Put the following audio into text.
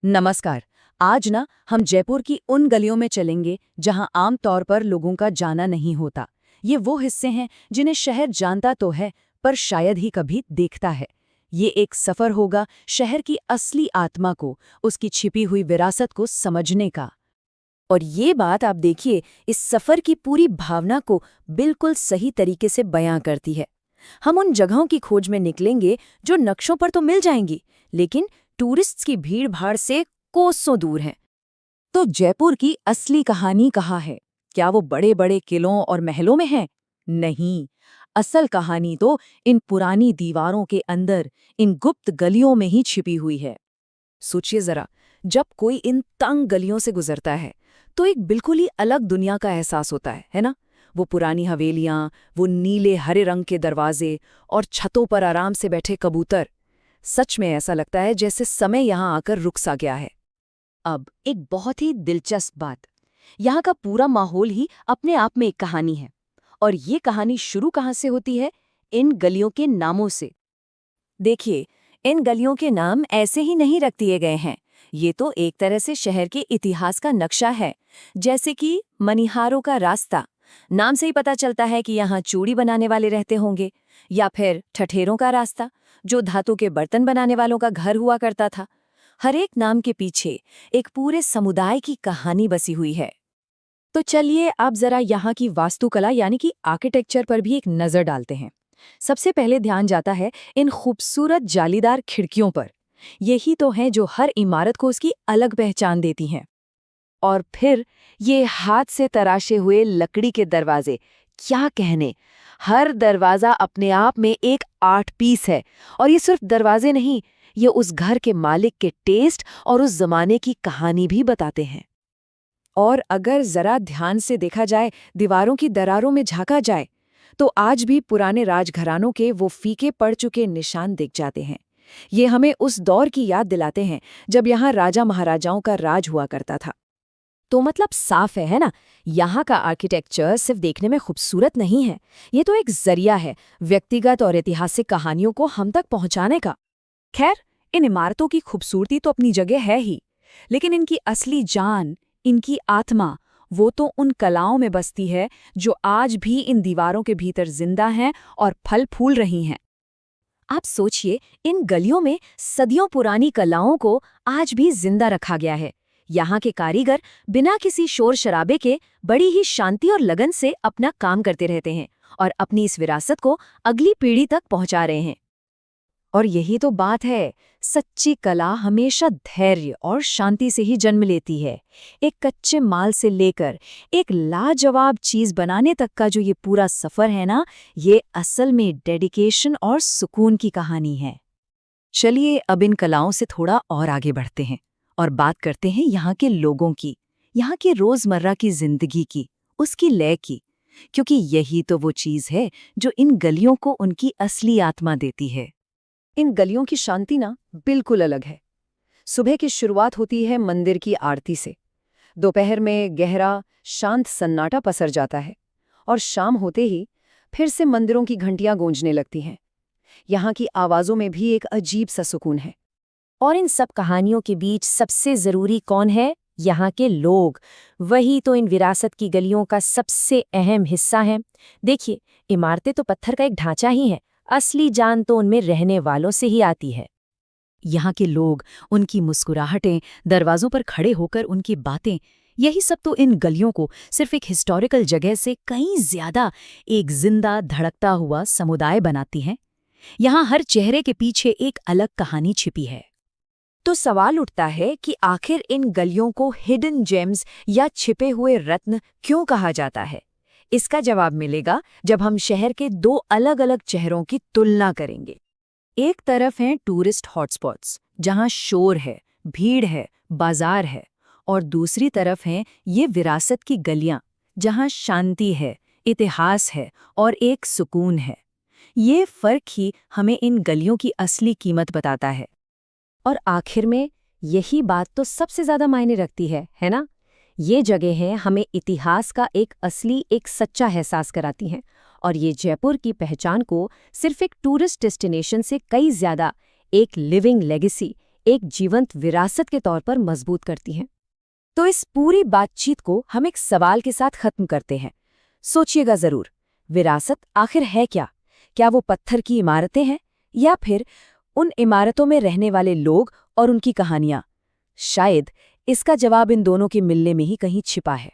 नमस्कार। आज ना हम जयपुर की उन गलियों में चलेंगे जहां आम तौर पर लोगों का जाना नहीं होता। ये वो हिस्से हैं जिन्हें शहर जानता तो है पर शायद ही कभी देखता है। ये एक सफर होगा शहर की असली आत्मा को, उसकी छिपी हुई विरासत को समझने का। और ये बात आप देखिए, इस सफर की पूरी भावना को बिल्कुल सही तरीके से बयां करती है। हम उन जगहों की खोज में निकलेंगे जो नक्शों पर तो मिल जाएंगी, लेकिन टूरिस्ट्स की भीड़-भाड़ से कोसों दूर हैं। तो जयपुर की असली कहानी कहाँ है? क्या वो बड़े बड़े किलों और महलों में है? नहीं, असल कहानी तो इन पुरानी दीवारों के अंदर, इन गुप्त गलियों में ही छिपी हुई है। सोचिए जरा, जब कोई इन तंग गलियों से गुजरता है तो एक बिल्कुल ही अलग दुनिया का एहसास होता है ना? वो पुरानी हवेलियां, वो नीले हरे रंग के दरवाजे और छतों पर आराम से बैठे कबूतर। सच में ऐसा लगता है जैसे समय यहाँ आकर रुक सा गया है। अब एक बहुत ही दिलचस्प बात, यहाँ का पूरा माहौल ही अपने आप में एक कहानी है। और ये कहानी शुरू कहाँ से होती है? इन गलियों के नामों से। देखिए, इन गलियों के नाम ऐसे ही नहीं रख दिए गए हैं। ये तो एक तरह से शहर के इतिहास का नक्शा है। जैसे कि मनिहारों का रास्ता, नाम से ही पता चलता है कि यहाँ चूड़ी बनाने वाले रहते होंगे। या फिर ठठेरों का रास्ता, जो धातु के बर्तन बनाने वालों का घर हुआ करता था। हर एक नाम के पीछे एक पूरे समुदाय की कहानी बसी हुई है। तो चलिए अब जरा यहाँ की वास्तुकला यानी कि आर्किटेक्चर पर भी एक नज़र डालते हैं। सबसे पहले ध्यान जाता है इन खूबसूरत जालीदार खिड़कियों पर। यही तो हैं जो हर इमारत को उसकी अलग पहचान देती हैं। और फिर ये हाथ से तराशे हुए लकड़ी के दरवाजे, क्या कहने। हर दरवाजा अपने आप में एक आर्ट पीस है। और ये सिर्फ दरवाजे नहीं, ये उस घर के मालिक के टेस्ट और उस जमाने की कहानी भी बताते हैं। और अगर जरा ध्यान से देखा जाए, दीवारों की दरारों में झांका जाए, तो आज भी पुराने राजघरानों के वो फीके पड़ चुके निशान दिख जाते हैं। ये हमें उस दौर की याद दिलाते हैं जब यहाँ राजा महाराजाओं का राज हुआ करता था। तो मतलब साफ है ना? यहाँ का आर्किटेक्चर सिर्फ देखने में खूबसूरत नहीं है, ये तो एक जरिया है व्यक्तिगत और ऐतिहासिक कहानियों को हम तक पहुँचाने का। खैर, इन इमारतों की खूबसूरती तो अपनी जगह है ही, लेकिन इनकी असली जान, इनकी आत्मा, वो तो उन कलाओं में बसती है जो आज भी इन दीवारों के भीतर जिंदा हैं और फल फूल रही हैं। आप सोचिए, इन गलियों में सदियों पुरानी कलाओं को आज भी जिंदा रखा गया है। यहाँ के कारीगर बिना किसी शोर शराबे के बड़ी ही शांति और लगन से अपना काम करते रहते हैं और अपनी इस विरासत को अगली पीढ़ी तक पहुंचा रहे हैं। और यही तो बात है, सच्ची कला हमेशा धैर्य और शांति से ही जन्म लेती है। एक कच्चे माल से लेकर एक लाजवाब चीज बनाने तक का जो ये पूरा सफर है ना, ये असल में डेडिकेशन और सुकून की कहानी है। चलिए अब इन कलाओं से थोड़ा और आगे बढ़ते हैं और बात करते हैं यहाँ के लोगों की, यहाँ की रोजमर्रा की जिंदगी की, उसकी लय की। क्योंकि यही तो वो चीज है जो इन गलियों को उनकी असली आत्मा देती है। इन गलियों की शांति ना बिल्कुल अलग है। सुबह की शुरुआत होती है मंदिर की आरती से। दोपहर में गहरा शांत सन्नाटा पसर जाता है और शाम होते ही फिर से मंदिरों की घंटियां गूंजने लगती हैं। यहाँ की आवाज़ों में भी एक अजीब सा सुकून है। और इन सब कहानियों के बीच सबसे जरूरी कौन है? यहाँ के लोग। वही तो इन विरासत की गलियों का सबसे अहम हिस्सा है। देखिए, इमारतें तो पत्थर का एक ढांचा ही है, असली जान तो उनमें रहने वालों से ही आती है। यहाँ के लोग, उनकी मुस्कुराहटें, दरवाजों पर खड़े होकर उनकी बातें, यही सब तो इन गलियों को सिर्फ एक हिस्टोरिकल जगह से कहीं ज्यादा एक जिंदा धड़कता हुआ समुदाय बनाती हैं। यहाँ हर चेहरे के पीछे एक अलग कहानी छिपी है। तो सवाल उठता है कि आखिर इन गलियों को हिडन जेम्स या छिपे हुए रत्न क्यों कहा जाता है? इसका जवाब मिलेगा जब हम शहर के दो अलग-अलग चेहरों की तुलना करेंगे। एक तरफ हैं टूरिस्ट हॉटस्पॉट्स, जहां शोर है, भीड़ है, बाजार है, और दूसरी तरफ हैं ये विरासत की गलियां, जहां शांति है, इतिहास है और एक सुकून है। ये फर्क ही हमें इन गलियों की असली कीमत बताता है। और आखिर में यही बात तो सबसे ज्यादा मायने रखती है ना? ये जगहें हमें इतिहास का एक सच्चा एहसास कराती हैं और ये जयपुर की पहचान को सिर्फ एक टूरिस्ट डेस्टिनेशन से कई ज्यादा एक लिविंग लेगेसी, एक जीवंत विरासत के तौर पर मजबूत करती हैं। तो इस पूरी बातचीत को हम एक सवाल के साथ खत्म करते हैं। सोचिएगा जरूर, विरासत आखिर है क्या? क्या वो पत्थर की इमारतें हैं या फिर उन इमारतों में रहने वाले लोग और उनकी कहानियां? शायद इसका जवाब इन दोनों के मिलने में ही कहीं छिपा है।